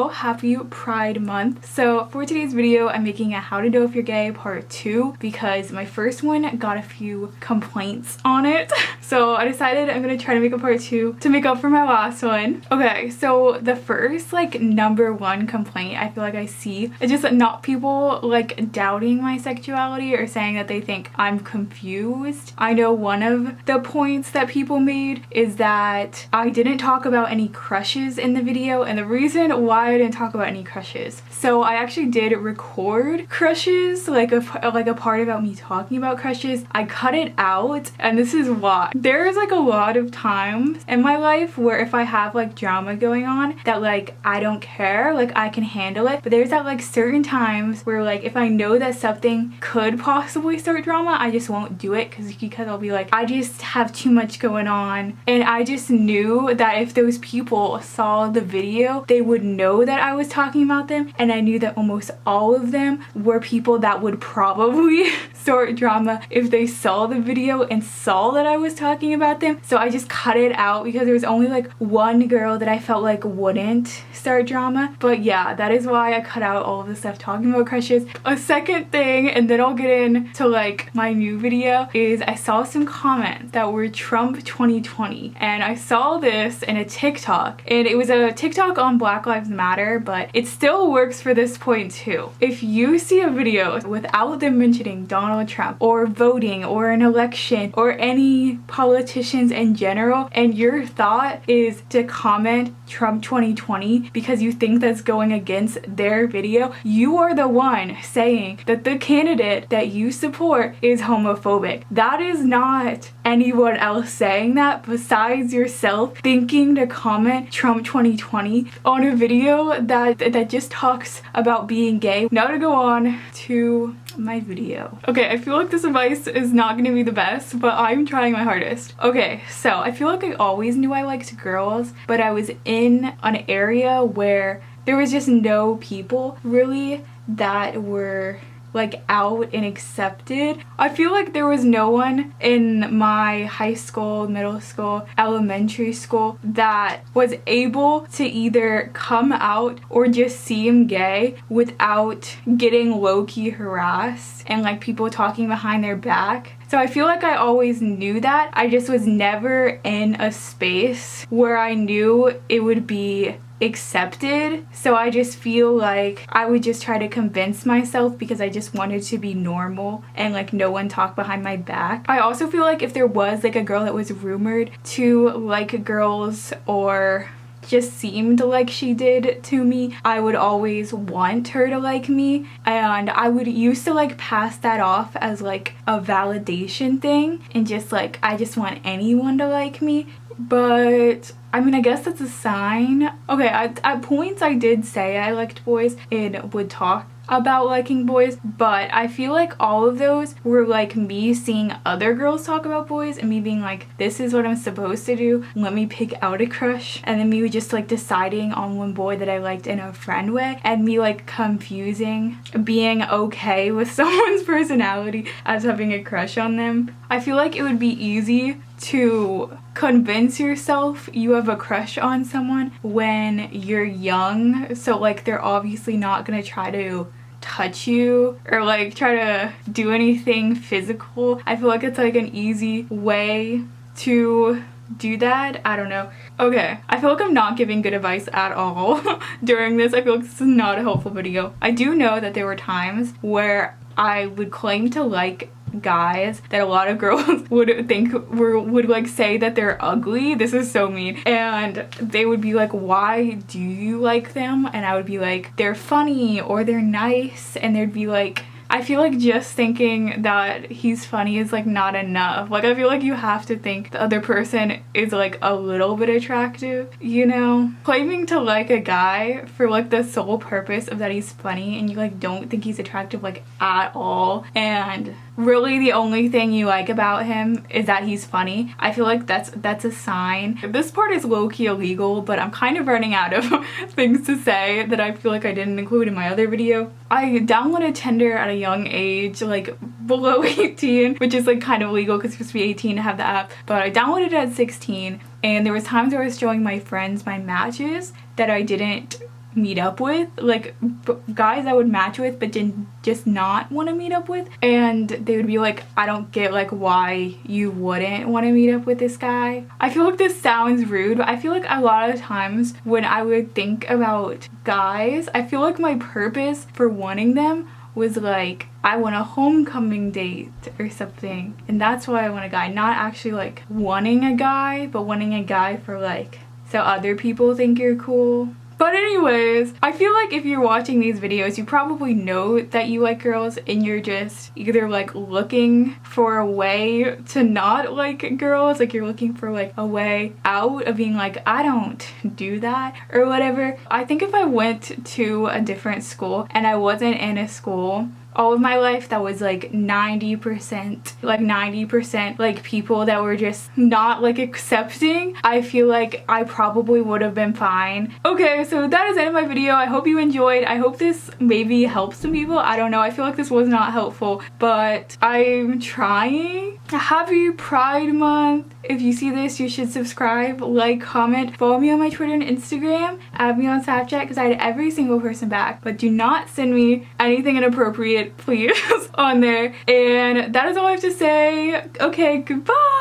also happy Pride Month. So for today's video, I'm making a how to know if you're gay part 2 because my first one got a few complaints on it. So I decided I'm gonna try to make a part 2 to make up for my last one. Okay, so the first like number one complaint I feel like I see is just not people like doubting my sexuality or saying that they think I'm confused. I know one of the points that people made is that I didn't talk about any crushes in the video, and the reason why I didn't talk about any crushes. So I actually did record crushes, like a part about me talking about crushes. I cut it out, and this is why. There's like a lot of times in my life where if I have like drama going on that like I don't care, like I can handle it, but there's that like certain times where like if I know that something could possibly start drama, I just won't do it because I'll be like, I just have too much going on. And I just knew that if those people saw the video, they would know that I was talking about them, and I knew that almost all of them were people that would probably start drama if they saw the video and saw that I was talking about them. So I just cut it out because there was only like one girl that I felt like wouldn't start drama. But yeah, that is why I cut out all of the stuff talking about crushes. A second thing, and then I'll get into like my new video, is I saw some comments that were Trump 2020, and I saw this in a TikTok, and it was a TikTok on Black Lives Matter, but it still works for this point too. If you see a video without them mentioning Donald Trump or voting or an election or any politicians in general, and your thought is to comment Trump 2020 because you think that's going against their video, you are the one saying that the candidate that you support is homophobic. That is not anyone else saying that besides yourself thinking to comment Trump 2020 on a video that just talks about being gay. Now to go on to my video. Okay, I feel like this advice is not gonna be the best, but I'm trying my hardest. Okay, so I feel like I always knew I liked girls, but I was in an area where there was just no people really that were like out and accepted. I feel like there was no one in my high school, middle school, elementary school that was able to either come out or just seem gay without getting low-key harassed and like people talking behind their back. So I feel like I always knew that. I just was never in a space where I knew it would be accepted. So I just feel like I would just try to convince myself because I just wanted to be normal and like no one talk behind my back. I also feel like if there was like a girl that was rumored to like girls or just seemed like she did to me, I would always want her to like me, and I would used to like pass that off as like a validation thing and just like I just want anyone to like me. But I mean, I guess that's a sign. Okay, at points I did say I liked boys and would talk about liking boys, but I feel like all of those were like me seeing other girls talk about boys and me being like, this is what I'm supposed to do, let me pick out a crush, and then me just like deciding on one boy that I liked in a friend way, and me like confusing being okay with someone's personality as having a crush on them. I feel like it would be easy to convince yourself you have a crush on someone when you're young, so like they're obviously not gonna try to touch you or like try to do anything physical. I feel like it's like an easy way to do that. I don't know. Okay, I feel like I'm not giving good advice at all during this. I feel like this is not a helpful video. I do know that there were times where I would claim to like guys that a lot of girls would think would like say that they're ugly. This is so mean. And they would be like, why do you like them? And I would be like, they're funny or they're nice. And they'd be like, I feel like just thinking that he's funny is like not enough. Like I feel like you have to think the other person is like a little bit attractive, you know? Claiming to like a guy for like the sole purpose of that he's funny and you like don't think he's attractive like at all, and really the only thing you like about him is that he's funny, I feel like that's a sign. This part is low-key illegal, but I'm kind of running out of things to say that I feel like I didn't include in my other video. I downloaded Tinder at a young age, like below 18, which is like kind of illegal because you're supposed to be 18 to have the app, but I downloaded it at 16, and there was times where I was showing my friends my matches that I didn't meet up with, like guys I would match with but didn't just not want to meet up with, and they would be like, I don't get like why you wouldn't want to meet up with this guy. I feel like this sounds rude, but I feel like a lot of times when I would think about guys, I feel like my purpose for wanting them was like, I want a homecoming date or something, and that's why I want a guy, not actually like wanting a guy, but wanting a guy for like so other people think you're cool. But anyways, I feel like if you're watching these videos, you probably know that you like girls and you're just either like looking for a way to not like girls, like you're looking for like a way out of being like, I don't do that or whatever. I think if I went to a different school and I wasn't in a school all of my life that was like 90% like people that were just not like accepting, I feel like I probably would have been fine. Okay, so that is the end of my video. I hope you enjoyed. I hope this maybe helps some people. I don't know, I feel like this was not helpful, but I'm trying. Happy Pride Month. If you see this, you should subscribe, like, comment, follow me on my Twitter and Instagram, add me on Snapchat because I had every single person back, but do not send me anything inappropriate, please, on there. And that is all I have to say. Okay, goodbye.